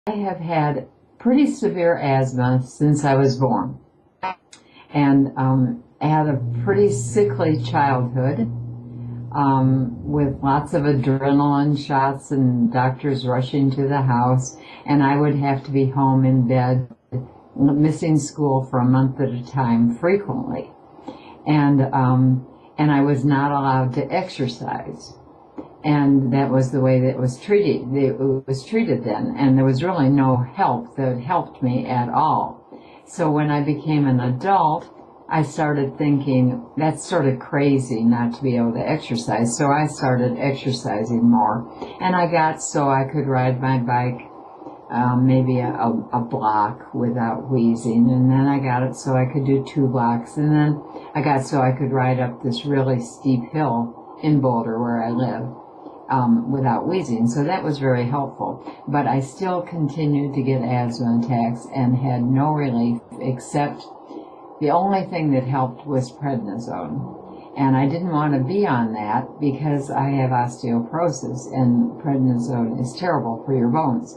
have had pretty severe asthma since I was born, and had a pretty sickly childhood, with lots of adrenaline shots and doctors rushing to the house, and I would have to be home in bed, missing school for a month at a time frequently, and I was not allowed to exercise. And that was the way that it was treated then. And there was really no help that helped me at all. So when I became an adult, I started thinking, that's sort of crazy not to be able to exercise. So I started exercising more. And I got so I could ride my bike maybe a block without wheezing. And then I got it so I could do 2 blocks. And then I got so I could ride up this really steep hill in Boulder where I live. Without wheezing, so that was very helpful. But I still continued to get asthma attacks and had no relief, except the only thing that helped was prednisone. And I didn't want to be on that because I have osteoporosis, and prednisone is terrible for your bones.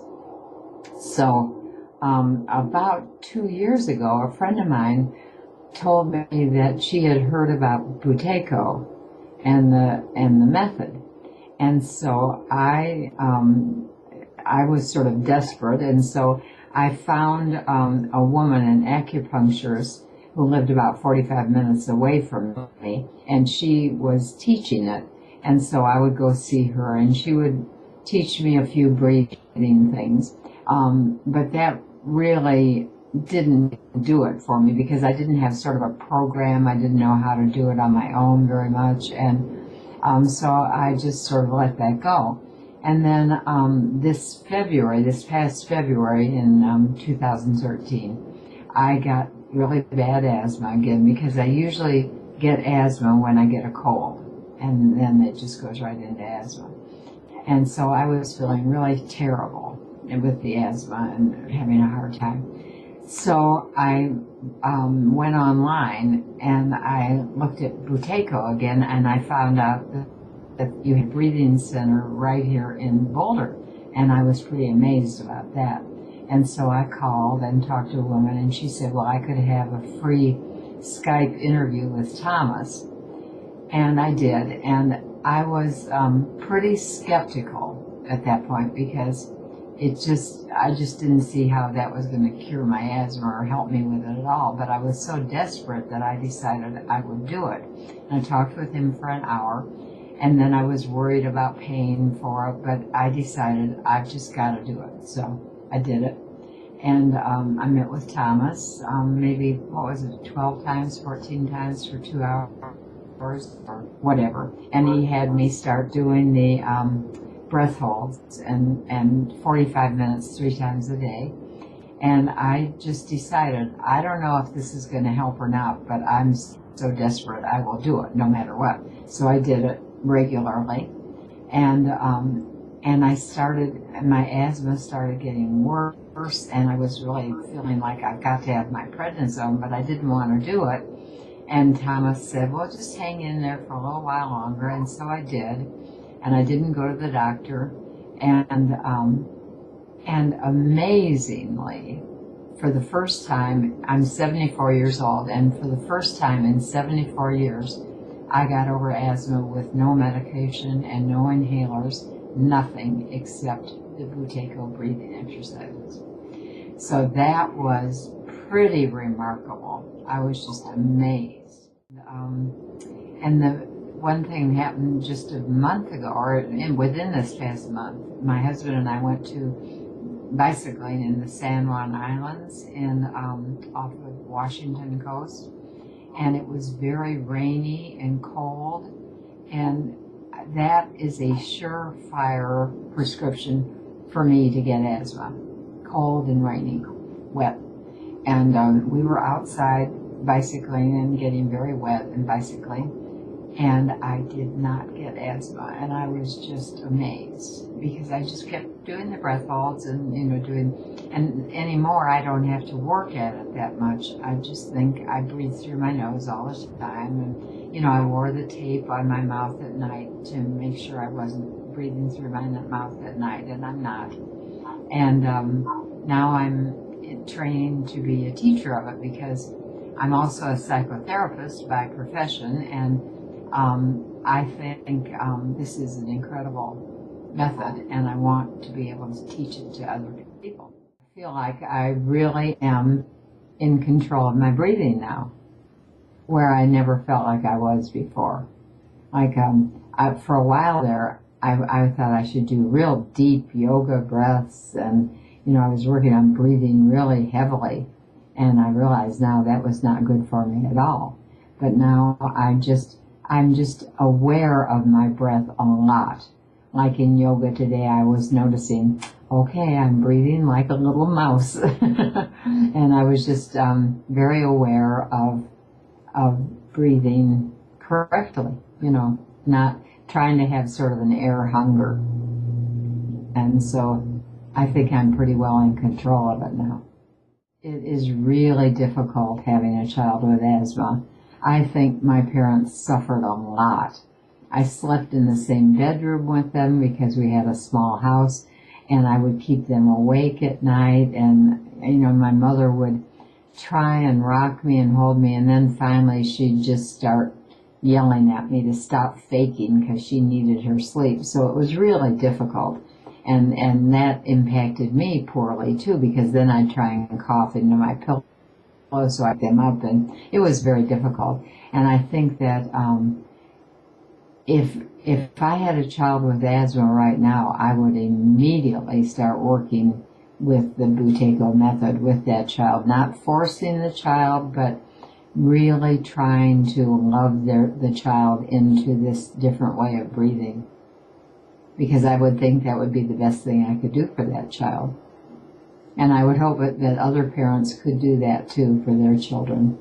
So about 2 years ago, a friend of mine told me that she had heard about Buteyko and the method. And so I was sort of desperate, and so I found a woman, an acupuncturist, who lived about 45 minutes away from me, and she was teaching it. And so I would go see her, and she would teach me a few breathing things. But that really didn't do it for me because I didn't have sort of a program. I didn't know how to do it on my own very much, and so I just sort of let that go. And then this past February in 2013, I got really bad asthma again because I usually get asthma when I get a cold, and then it just goes right into asthma. And so I was feeling really terrible with the asthma and having a hard time. So I went online and I looked at Buteyko again, and I found out that you had a breathing center right here in Boulder, and I was pretty amazed about that. And so I called and talked to a woman, and she said, well, I could have a free Skype interview with Thomas, and I did. And I was pretty skeptical at that point because I just didn't see how that was going to cure my asthma or help me with it at all. But I was so desperate that I decided I would do it. And I talked with him for an hour, and then I was worried about paying for it, but I decided I've just got to do it. So I did it. And I met with Thomas, maybe, 12 times, 14 times for 2 hours or whatever. And he had me start doing the breath holds and 45 minutes 3 times a day. And I just decided, I don't know if this is going to help or not, but I'm so desperate I will do it no matter what. So I did it regularly, and my asthma started getting worse, and I was really feeling like I've got to have my prednisone, but I didn't want to do it. And Thomas said, well, just hang in there for a little while longer, and so I did. And I didn't go to the doctor, and amazingly, for the first time, I'm 74 years old, and for the first time in 74 years, I got over asthma with no medication and no inhalers, nothing except the Buteyko breathing exercises. So that was pretty remarkable. I was just amazed. And the one thing happened just a month ago, or within this past month. My husband and I went to bicycling in the San Juan Islands off of Washington coast, and it was very rainy and cold, and that is a surefire prescription for me to get asthma. Cold and rainy, wet. And we were outside bicycling and getting very wet and bicycling, and I did not get asthma, and I was just amazed because I just kept doing the breath holds and and anymore I don't have to work at it that much. I just think I breathe through my nose all the time, and I wore the tape on my mouth at night to make sure I wasn't breathing through my mouth at night, and I'm not. And now I'm training to be a teacher of it because I'm also a psychotherapist by profession, and I think this is an incredible method, and I want to be able to teach it to other people. I feel like I really am in control of my breathing now, where I never felt like I was before. Like for a while there, I thought I should do real deep yoga breaths, and I was working on breathing really heavily, and I realized now that was not good for me at all. But now I'm just aware of my breath a lot. Like in yoga today, I was noticing, okay, I'm breathing like a little mouse, and I was just very aware of breathing correctly, not trying to have sort of an air hunger. And so I think I'm pretty well in control of it now. It is really difficult having a child with asthma. I think my parents suffered a lot. I slept in the same bedroom with them because we had a small house, and I would keep them awake at night, and my mother would try and rock me and hold me, and then finally she'd just start yelling at me to stop faking because she needed her sleep. So it was really difficult, and that impacted me poorly too, because then I'd try and cough into my pillow so I get them up, and it was very difficult. And I think that if I had a child with asthma right now, I would immediately start working with the Buteyko method with that child, not forcing the child, but really trying to love the child into this different way of breathing, because I would think that would be the best thing I could do for that child. And I would hope that other parents could do that too for their children.